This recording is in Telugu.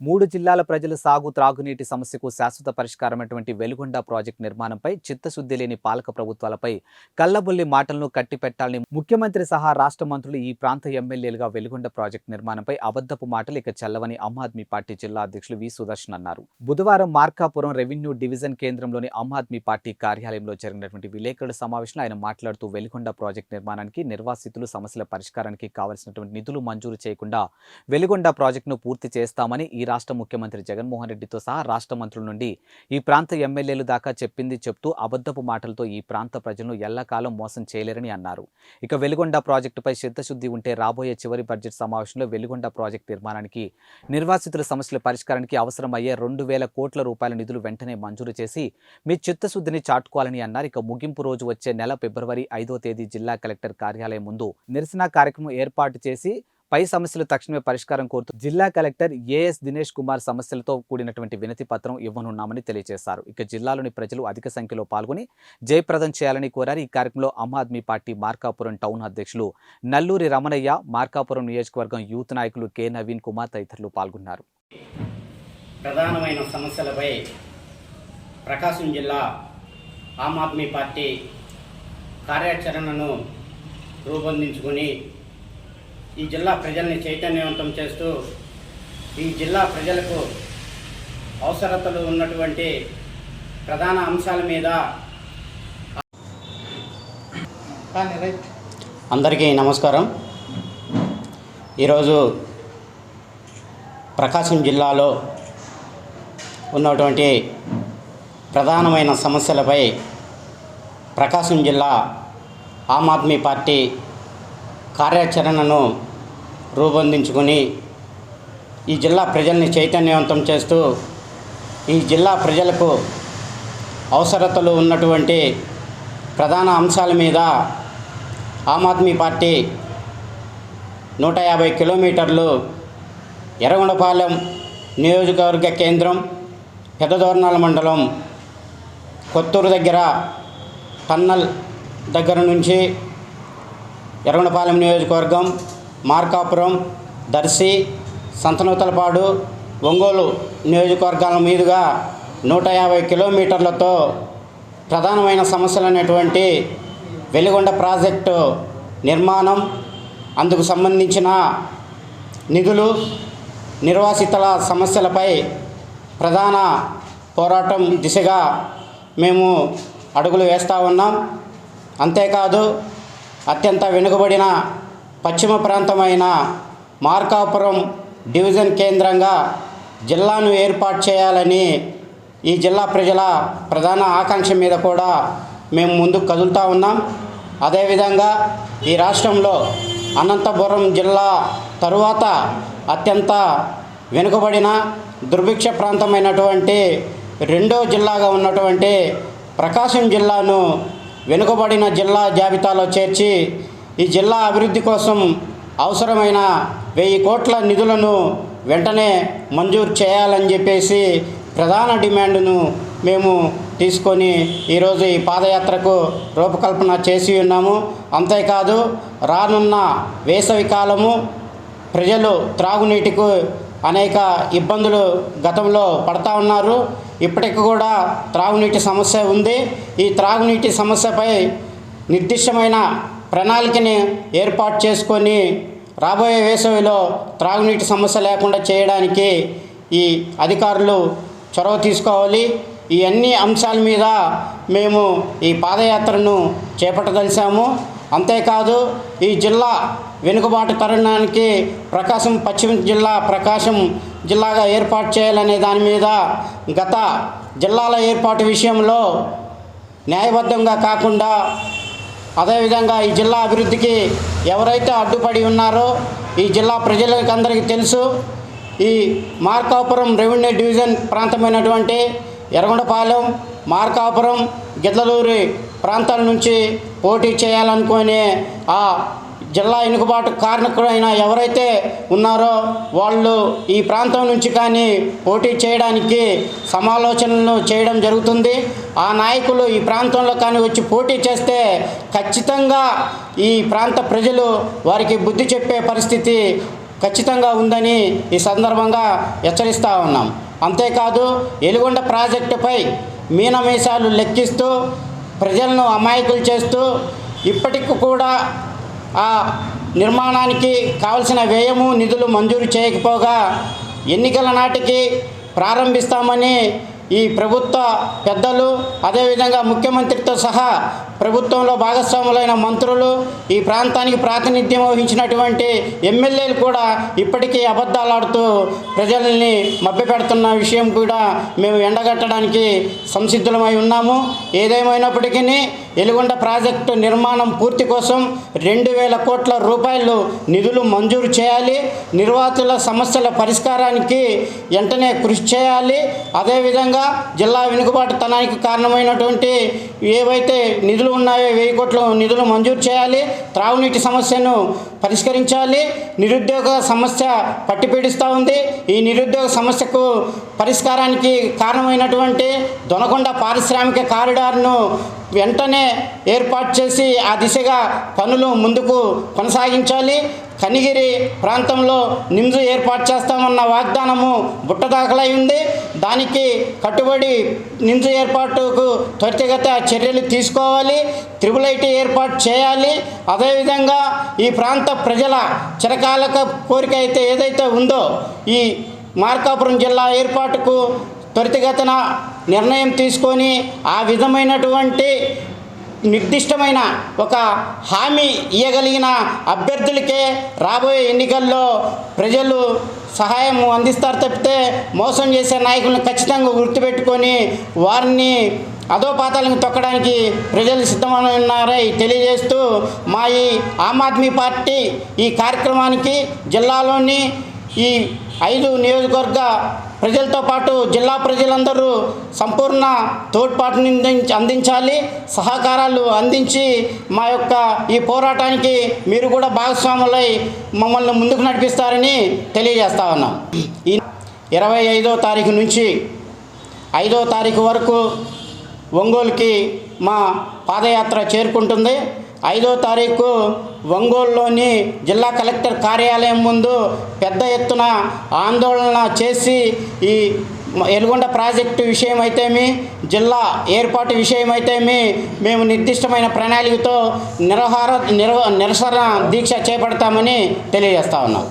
3 జిల్లాల ప్రజల సాగు త్రాగునీటి సమస్యకు శాశ్వత పరిష్కారమైనటువంటి వెలుగొండ ప్రాజెక్టు నిర్మాణంపై చిత్తశుద్ధి లేని పాలక ప్రభుత్వాలపై కల్లబొల్లి మాటలను కట్టిపెట్టాలని ముఖ్యమంత్రి సహా రాష్ట్ర మంత్రులు ఈ ప్రాంత ఎమ్మెల్యేలుగా వెలుగొండ ప్రాజెక్టు నిర్మాణంపై అబద్ధపు మాటలు ఇక చెల్లవని ఆమ్ ఆద్మీ పార్టీ జిల్లా అధ్యక్షులు వి సుదర్శన్ అన్నారు. బుధవారం మార్కాపురం రెవెన్యూ డివిజన్ కేంద్రంలోని ఆమ్ ఆద్మీ పార్టీ కార్యాలయంలో జరిగినటువంటి విలేకరుల సమావేశంలో ఆయన మాట్లాడుతూ వెలుగొండ ప్రాజెక్టు నిర్మాణానికి నిర్వాసితులు సమస్యల పరిష్కారానికి కావాల్సినటువంటి నిధులు మంజూరు చేయకుండా వెలుగొండ ప్రాజెక్టును పూర్తి చేస్తామని ఈ రాష్ట్ర ముఖ్యమంత్రి జగన్మోహన్ రెడ్డితో సహా రాష్ట్ర మంత్రుల నుండి ఈ ప్రాంత ఎమ్మెల్యేలు దాకా చెప్పింది చెప్తూ అబద్ధపు మాటలతో ఈ ప్రాంత ప్రజలను ఎల్లకాలం మోసం చేయలేరని అన్నారు. ఇక వెలుగొండ ప్రాజెక్టుపై చిత్తశుద్ధి ఉంటే రాబోయే చివరి బడ్జెట్ సమావేశంలో వెలుగొండ ప్రాజెక్టు నిర్మాణానికి నిర్వాసితుల సమస్యల పరిష్కారానికి అవసరమయ్యే 2,000 కోట్ల రూపాయల నిధులు వెంటనే మంజూరు చేసి మీ చిత్తశుద్ధిని చాటుకోవాలని అన్నారు. ఇక ముగింపు రోజు వచ్చే నెల ఫిబ్రవరి 5వ తేదీ జిల్లా కలెక్టర్ కార్యాలయం ముందు నిరసన కార్యక్రమం ఏర్పాటు చేసి పై సమస్యలు తక్షణమే పరిష్కారం కోరుతూ జిల్లా కలెక్టర్ ఏఎస్ దినేష్ కుమార్ సమస్యలతో కూడినటువంటి వినతి పత్రం ఇవ్వనున్నామని తెలియజేశారు. ఇక జిల్లాలోని ప్రజలు అధిక సంఖ్యలో పాల్గొని జయప్రదం చేయాలని కోరారు. ఈ కార్యక్రమంలో ఆమ్ ఆద్మీ పార్టీ మార్కాపురం టౌన్ అధ్యక్షులు నల్లూరి రమణయ్య, మార్కాపురం నియోజకవర్గం యూత్ నాయకులు కె నవీన్ కుమార్ తదితరులు పాల్గొన్నారు. ప్రధానమైన సమస్యలపై ప్రకాశం జిల్లా ఆమ్ ఆద్మీ పార్టీ కార్యాచరణను రూపొందించుకొని ఈ జిల్లా ప్రజల్ని చైతన్యవంతం చేస్తూ ఈ జిల్లా ప్రజలకు అవసరతలు ఉన్నటువంటి ప్రధాన అంశాల మీద అందరికీ నమస్కారం. ఈరోజు ప్రకాశం జిల్లాలో ఉన్నటువంటి ప్రధానమైన సమస్యలపై ప్రకాశం జిల్లా ఆమ్ ఆద్మీ పార్టీ కార్యాచరణను రూపొందించుకొని ఈ జిల్లా ప్రజల్ని చైతన్యవంతం చేస్తూ ఈ జిల్లా ప్రజలకు అవసరతలు ఉన్నటువంటి ప్రధాన అంశాల మీద ఆమ్ ఆద్మీ పార్టీ 150 కిలోమీటర్లు ఎర్రగొండపాలెం నియోజకవర్గ కేంద్రం పెద్దదోర్నాల మండలం కొత్తూరు దగ్గర టన్నల్ దగ్గర నుంచి ఎర్రగొండపాలెం నియోజకవర్గం, మార్కాపురం, దర్శి, సంతనూతలపాడు, ఒంగోలు నియోజకవర్గాల మీదుగా 150 కిలోమీటర్లతో ప్రధానమైన సమస్యలు అనేటువంటి వెలుగొండ ప్రాజెక్టు నిర్మాణం, అందుకు సంబంధించిన నిధులు, నిర్వాసితుల సమస్యలపై ప్రధాన పోరాటం దిశగా మేము అడుగులు వేస్తూ ఉన్నాం. అంతేకాదు అత్యంత వెనుకబడిన పశ్చిమ ప్రాంతమైన మార్కాపురం డివిజన్ కేంద్రంగా జిల్లాను ఏర్పాటు చేయాలని ఈ జిల్లా ప్రజల ప్రధాన ఆకాంక్ష మీద కూడా మేము ముందుకు కదులుతూ ఉన్నాం. అదేవిధంగా ఈ రాష్ట్రంలో అనంతపురం జిల్లా తరువాత అత్యంత వెనుకబడిన దుర్భిక్ష ప్రాంతమైనటువంటి రెండో జిల్లాగా ఉన్నటువంటి ప్రకాశం జిల్లాను వెనుకబడిన జిల్లా జాబితాలో చేర్చి ఈ జిల్లా అభివృద్ధి కోసం అవసరమైన 1000 కోట్ల నిధులను వెంటనే మంజూరు చేయాలని చెప్పేసి ప్రధాన డిమాండ్ను మేము తీసుకొని ఈరోజు ఈ పాదయాత్రకు రూపకల్పన చేసి ఉన్నాము. అంతేకాదు రానున్న వేసవి కాలము ప్రజలు త్రాగునీటికి అనేక ఇబ్బందులు గతంలో పడతా ఉన్నారు. ఇప్పటికి కూడా త్రాగునీటి సమస్య ఉంది. ఈ త్రాగునీటి సమస్యపై నిర్దిష్టమైన ప్రణాళికని ఏర్పాటు చేసుకొని రాబోయే వేసవిలో త్రాగునీటి సమస్య లేకుండా చేయడానికి ఈ అధికారులు చొరవ తీసుకోవాలి. ఈ అన్ని అంశాల మీద మేము ఈ పాదయాత్రను చేపట్టదలిచాము. అంతేకాదు ఈ జిల్లా వెనుకబాటు తరుణానికి ప్రకాశం పశ్చిమ జిల్లా ప్రకాశం జిల్లాగా ఏర్పాటు చేయాలనే దాని మీద గత జిల్లాల ఏర్పాటు విషయంలో న్యాయబద్ధంగా కాకుండా అదేవిధంగా ఈ జిల్లా అభివృద్ధికి ఎవరైతే అడ్డుపడి ఉన్నారో ఈ జిల్లా ప్రజలకు అందరికీ తెలుసు. ఈ మార్కాపురం రెవెన్యూ డివిజన్ ప్రాంతమైనటువంటి ఎర్రగొండపాలెం, మార్కాపురం, గిద్దలూరి ప్రాంతాల నుంచి పోటీ చేయాలనుకునే ఆ జిల్లా ఎన్నుకబాటు కారణకులైన ఎవరైతే ఉన్నారో వాళ్ళు ఈ ప్రాంతం నుంచి కానీ పోటీ చేయడానికి సమాలోచనలు చేయడం జరుగుతుంది. ఆ నాయకులు ఈ ప్రాంతంలో కానీ వచ్చి పోటీ చేస్తే ఖచ్చితంగా ఈ ప్రాంత ప్రజలు వారికి బుద్ధి చెప్పే పరిస్థితి ఖచ్చితంగా ఉందని ఈ సందర్భంగా హెచ్చరిస్తూ ఉన్నాం. అంతేకాదు వెలుగొండ ప్రాజెక్టుపై మీనమీసాలు లెక్కిస్తూ ప్రజలను అమాయకులు చేస్తూ ఇప్పటికి కూడా ఆ నిర్మాణానికి కావలసిన వ్యయము నిధులు మంజూరు చేయకపోగా ఎన్నికల నాటికి ప్రారంభిస్తామని ఈ ప్రభుత్వ పెద్దలు, అదేవిధంగా ముఖ్యమంత్రితో సహా ప్రభుత్వంలో భాగస్వాములైన మంత్రులు, ఈ ప్రాంతానికి ప్రాతినిధ్యం వహించినటువంటి ఎమ్మెల్యేలు కూడా ఇప్పటికీ అబద్ధాలాడుతూ ప్రజల్ని మభ్యపెడుతున్న విషయం కూడా మేము ఎండగట్టడానికి సంసిద్ధులమై ఉన్నాము. ఏదేమైనప్పటికీ వెలుగొండ ప్రాజెక్టు నిర్మాణం పూర్తి కోసం 2,000 కోట్ల రూపాయలు నిధులు మంజూరు చేయాలి. నిర్వాతుల సమస్యల పరిష్కారానికి వెంటనే కృషి చేయాలి. అదేవిధంగా జిల్లా వెనుకబాటుతనానికి కారణమైనటువంటి ఏవైతే నిధులు ఉన్నాయో 1,000 కోట్ల నిధులు మంజూరు చేయాలి. త్రాగునీటి సమస్యను పరిష్కరించాలి. నిరుద్యోగ సమస్య పట్టిపీడిస్తూ ఉంది. ఈ నిరుద్యోగ సమస్యకు పరిష్కారానికి కారణమైనటువంటి దొనకొండ పారిశ్రామిక కారిడార్ను వెంటనే ఏర్పాటు చేసి ఆ దిశగా పనులు ముందుకు కొనసాగించాలి. కనిగిరి ప్రాంతంలో నిమ్స్ ఏర్పాటు చేస్తామన్న వాగ్దానము బుట్టదాఖలై ఉంది. దానికి కట్టుబడి నిమ్స్ ఏర్పాటుకు త్వరితగత చర్యలు తీసుకోవాలి. త్రిబుల్ ఐటీ ఏర్పాటు చేయాలి. అదేవిధంగా ఈ ప్రాంత ప్రజల చిరకాల కోరిక అయితే ఏదైతే ఉందో ఈ మార్కాపురం జిల్లా ఏర్పాటుకు త్వరితగతిన నిర్ణయం తీసుకొని ఆ విధమైనటువంటి నిర్దిష్టమైన ఒక హామీ ఇవ్వగలిగిన అభ్యర్థులకే రాబోయే ఎన్నికల్లో ప్రజలు సహాయం అందిస్తారు తప్పితే మోసం చేసే నాయకులను ఖచ్చితంగా గుర్తుపెట్టుకొని వారిని అధోపాతాలను తొక్కడానికి ప్రజలు సిద్ధమై ఉన్నారని తెలియజేస్తూ మా ఈ ఆమ్ ఆద్మీ పార్టీ ఈ కార్యక్రమానికి జిల్లాలోని ఈ 5 నియోజకవర్గ ప్రజలతో పాటు జిల్లా ప్రజలందరూ సంపూర్ణ తోడ్పాటుని అందించాలి, సహకారాలు అందించి మా యొక్క ఈ పోరాటానికి మీరు కూడా భాగస్వాములై మమ్మల్ని ముందుకు నడిపిస్తారని తెలియజేస్తా ఉన్నాం. ఈ 25వ తారీఖు నుంచి 5వ తారీఖు వరకు ఒంగోలుకి మా పాదయాత్ర చేరుకుంటుంది. 5వ తారీఖు ఒంగోలులోని జిల్లా కలెక్టర్ కార్యాలయం ముందు పెద్ద ఎత్తున ఆందోళన చేసి ఈ వెలుగొండ ప్రాజెక్టు విషయమైతేమి, జిల్లా ఏర్పాటు విషయమైతేమి మేము నిర్దిష్టమైన ప్రణాళికతో నిరసన దీక్ష చేపడతామని తెలియజేస్తా ఉన్నాం.